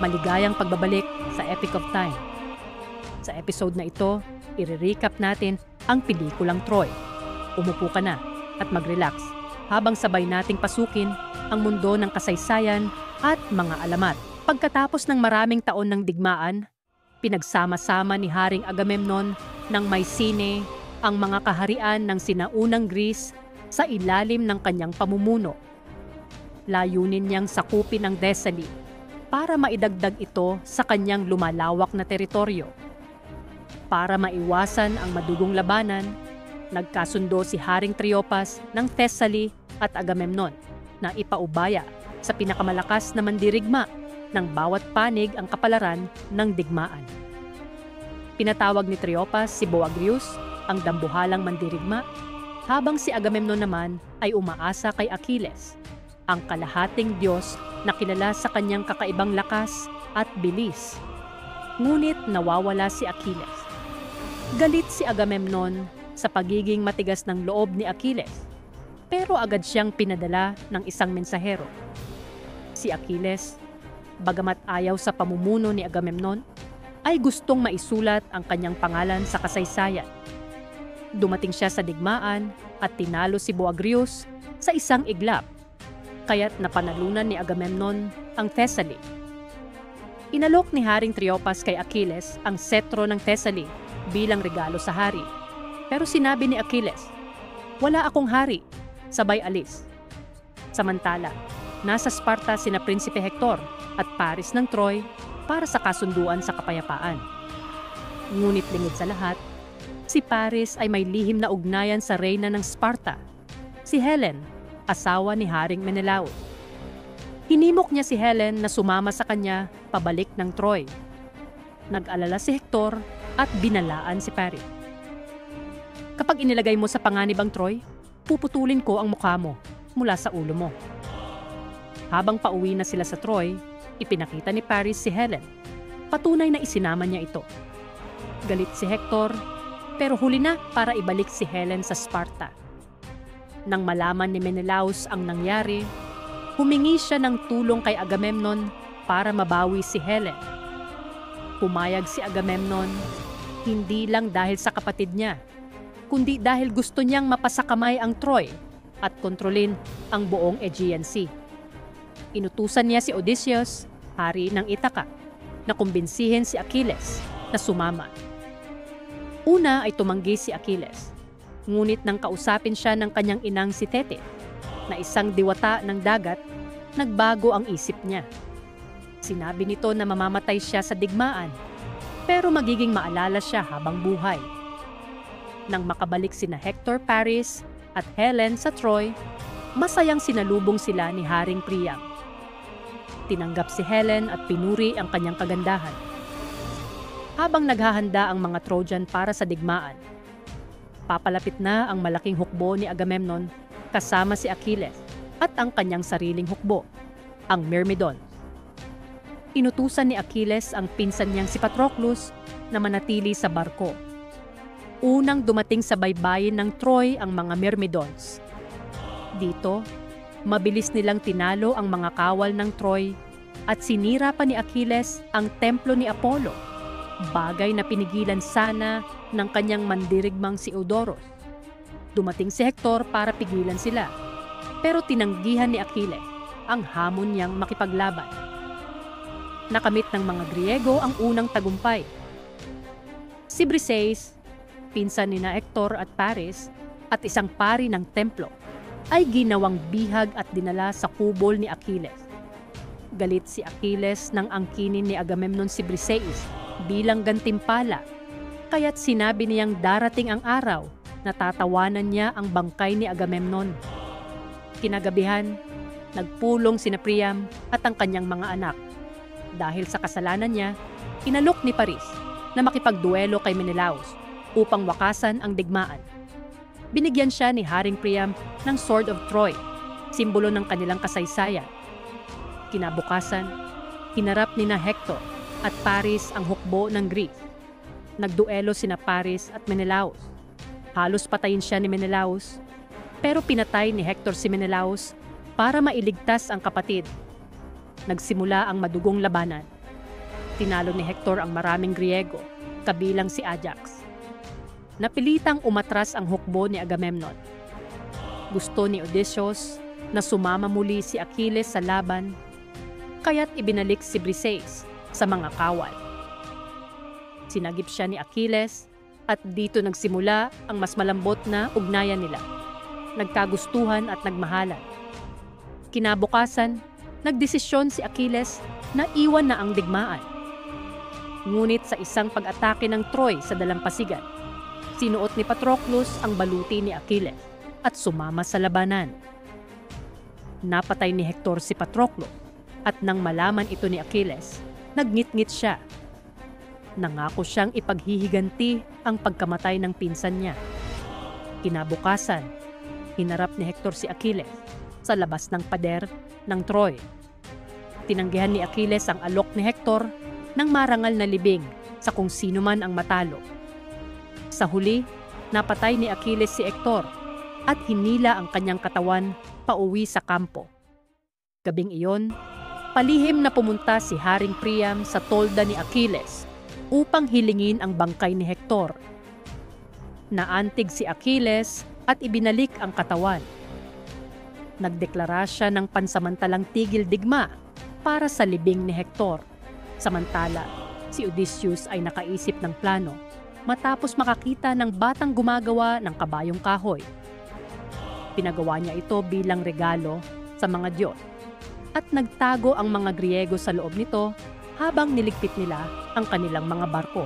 Maligayang pagbabalik sa Epic of Time. Sa episode na ito, i-recap natin ang pelikulang Troy. Umupo ka na at mag-relax habang sabay nating pasukin ang mundo ng kasaysayan at mga alamat. Pagkatapos ng maraming taon ng digmaan, pinagsama-sama ni Haring Agamemnon ng Mycenae ang mga kaharian ng sinaunang Greece sa ilalim ng kanyang pamumuno. Layunin niyang sakupin ang Thessaly para maidagdag ito sa kanyang lumalawak na teritoryo. Para maiwasan ang madugong labanan, nagkasundo si Haring Triopas ng Thessaly at Agamemnon na ipaubaya sa pinakamalakas na mandirigma ng bawat panig ang kapalaran ng digmaan. Pinatawag ni Triopas si Boagrius, ang dambuhalang mandirigma, habang si Agamemnon naman ay umaasa kay Achilles, ang kalahating Diyos na kilala sa kanyang kakaibang lakas at bilis. Ngunit nawawala si Achilles. Galit si Agamemnon sa pagiging matigas ng loob ni Achilles, pero agad siyang pinadala ng isang mensahero. Si Achilles, bagamat ayaw sa pamumuno ni Agamemnon, ay gustong maisulat ang kanyang pangalan sa kasaysayan. Dumating siya sa digmaan at tinalo si Boagrius sa isang iglap, kaya't napanalunan ni Agamemnon ang Thessaly. Inalok ni Haring Triopas kay Achilles ang setro ng Thessaly bilang regalo sa hari. Pero sinabi ni Achilles, "Wala akong hari, sabay alis." Samantala, nasa Sparta sina Prinsipe Hector at Paris ng Troy para sa kasunduan sa kapayapaan. Ngunit lingid sa lahat, si Paris ay may lihim na ugnayan sa reyna ng Sparta, si Helen, asawa ni Haring Menelaos. Hinimok niya si Helen na sumama sa kanya pabalik ng Troy. Nag-alala si Hector at binalaan si Paris. "Kapag inilagay mo sa panganib ang Troy, puputulin ko ang mukha mo mula sa ulo mo." Habang pauwi na sila sa Troy, ipinakita ni Paris si Helen. Patunay na isinama niya ito. Galit si Hector, pero huli na para ibalik si Helen sa Sparta. Nang malaman ni Menelaos ang nangyari, humingi siya ng tulong kay Agamemnon para mabawi si Helen. Pumayag si Agamemnon, hindi lang dahil sa kapatid niya, kundi dahil gusto niyang mapasakamay ang Troy at kontrolin ang buong Aegean Sea. Inutusan niya si Odysseus, hari ng Ithaca, na kumbinsihin si Achilles na sumama. Una ay tumanggi si Achilles, ngunit nang kausapin siya ng kanyang inang si Tete, na isang diwata ng dagat, nagbago ang isip niya. Sinabi nito na mamamatay siya sa digmaan, pero magiging maalala siya habang buhay. Nang makabalik sina Hector, Paris at Helen sa Troy, masayang sinalubong sila ni Haring Priam. Tinanggap si Helen at pinuri ang kanyang kagandahan. Habang naghahanda ang mga Trojan para sa digmaan, papalapit na ang malaking hukbo ni Agamemnon kasama si Achilles at ang kanyang sariling hukbo, ang Myrmidon. Inutusan ni Achilles ang pinsan niyang si Patroclus na manatili sa barko. Unang dumating sa baybayin ng Troy ang mga Myrmidons. Dito, mabilis nilang tinalo ang mga kawal ng Troy at sinira pa ni Achilles ang templo ni Apollo, bagay na pinigilan sana ng kanyang mandirigmang si Eudorus. Dumating si Hector para pigilan sila, pero tinanggihan ni Achilles ang hamon niyang makipaglaban. Nakamit ng mga Griego ang unang tagumpay. Si Briseis, pinsan ni Hector at Paris, at isang pari ng templo, ay ginawang bihag at dinala sa kubol ni Achilles. Galit si Achilles nang angkinin ni Agamemnon si Briseis bilang gantimpala, kaya't sinabi niyang darating ang araw na tatawanan niya ang bangkay ni Agamemnon. Kinagabihan, nagpulong sina Priam at ang kanyang mga anak. Dahil sa kasalanan niya, inalok ni Paris na makipagduelo kay Menelaos upang wakasan ang digmaan. Binigyan siya ni Haring Priam ng Sword of Troy, simbolo ng kanilang kasaysayan. Kinabukasan, hinarap ni Hector at Paris ang hukbo ng Greece. Nagduelo sina Paris at Menelaos. Halos patayin siya ni Menelaos, pero pinatay ni Hector si Menelaos para mailigtas ang kapatid. Nagsimula ang madugong labanan tinalo ni Hector ang maraming Griego, kabilang si Ajax. Napilitang umatras ang hukbo ni Agamemnon. Gusto ni Odysseus na sumama muli si Achilles sa laban, kaya't ibinalik si Briseis sa mga kawal. Sinagip siya ni Achilles at dito nagsimula ang mas malambot na ugnayan nila. Nagkagustuhan at nagmahalan. Kinabukasan, nagdesisyon si Achilles na iwan na ang digmaan. Ngunit sa isang pag-atake ng Troy sa dalampasigan, sinuot ni Patroclus ang baluti ni Achilles at sumama sa labanan. Napatay ni Hector si Patroclo at nang malaman ito ni Achilles, nagngit-ngit siya. Nangako siyang ipaghihiganti ang pagkamatay ng pinsan niya. Kinabukasan, hinarap ni Hector si Achilles sa labas ng pader ng Troy. Tinanggihan ni Achilles ang alok ni Hector ng marangal na libing sa kung sino man ang matalo. Sa huli, napatay ni Achilles si Hector at hinila ang kanyang katawan pauwi sa kampo. Gabing iyon, palihim na pumunta si Haring Priam sa tolda ni Achilles upang hilingin ang bangkay ni Hector. Naantig si Achilles at ibinalik ang katawan. Nagdeklara siya ng pansamantalang tigil digma para sa libing ni Hector. Samantala, si Odysseus ay nakaisip ng plano matapos makakita ng batang gumagawa ng kabayong kahoy. Pinagawa niya ito bilang regalo sa mga Diyos at nagtago ang mga Griego sa loob nito habang niligpit nila ang kanilang mga barko.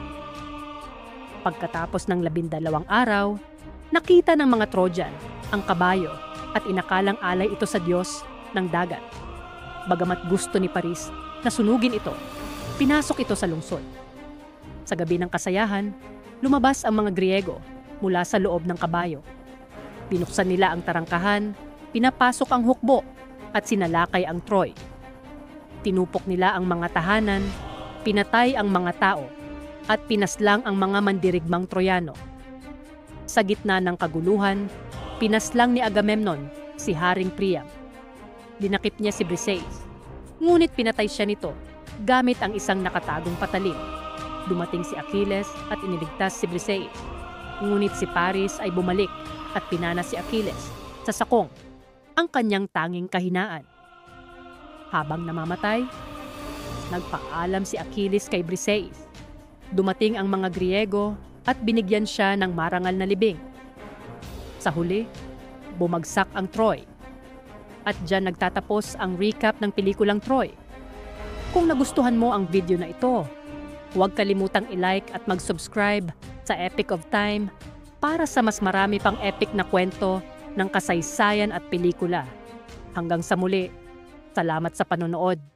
Pagkatapos ng 12 araw, nakita ng mga Trojan ang kabayo at inakalang alay ito sa Diyos ng dagat. Bagamat gusto ni Paris na sunugin ito, pinasok ito sa lungsod. Sa gabi ng kasayahan, lumabas ang mga Griego mula sa loob ng kabayo. Binuksan nila ang tarangkahan, pinapasok ang hukbo at sinalakay ang Troy. Tinupok nila ang mga tahanan, pinatay ang mga tao at pinaslang ang mga mandirigmang Troyano. Sa gitna ng kaguluhan, pinaslang ni Agamemnon si Haring Priam. Dinakip niya si Briseis, ngunit pinatay siya nito gamit ang isang nakatagong patalim. Dumating si Achilles at iniligtas si Briseis, ngunit si Paris ay bumalik at pinana si Achilles sa sakong, ang kanyang tanging kahinaan. Habang namamatay, nagpaalam si Achilles kay Briseis. Dumating ang mga Griego at binigyan siya ng marangal na libing. Sa huli, bumagsak ang Troy. At dyan nagtatapos ang recap ng pelikulang Troy. Kung nagustuhan mo ang video na ito, huwag kalimutang i-like at mag-subscribe sa Epic of Time para sa mas marami pang epic na kwento ng kasaysayan at pelikula. Hanggang sa muli, salamat sa panonood.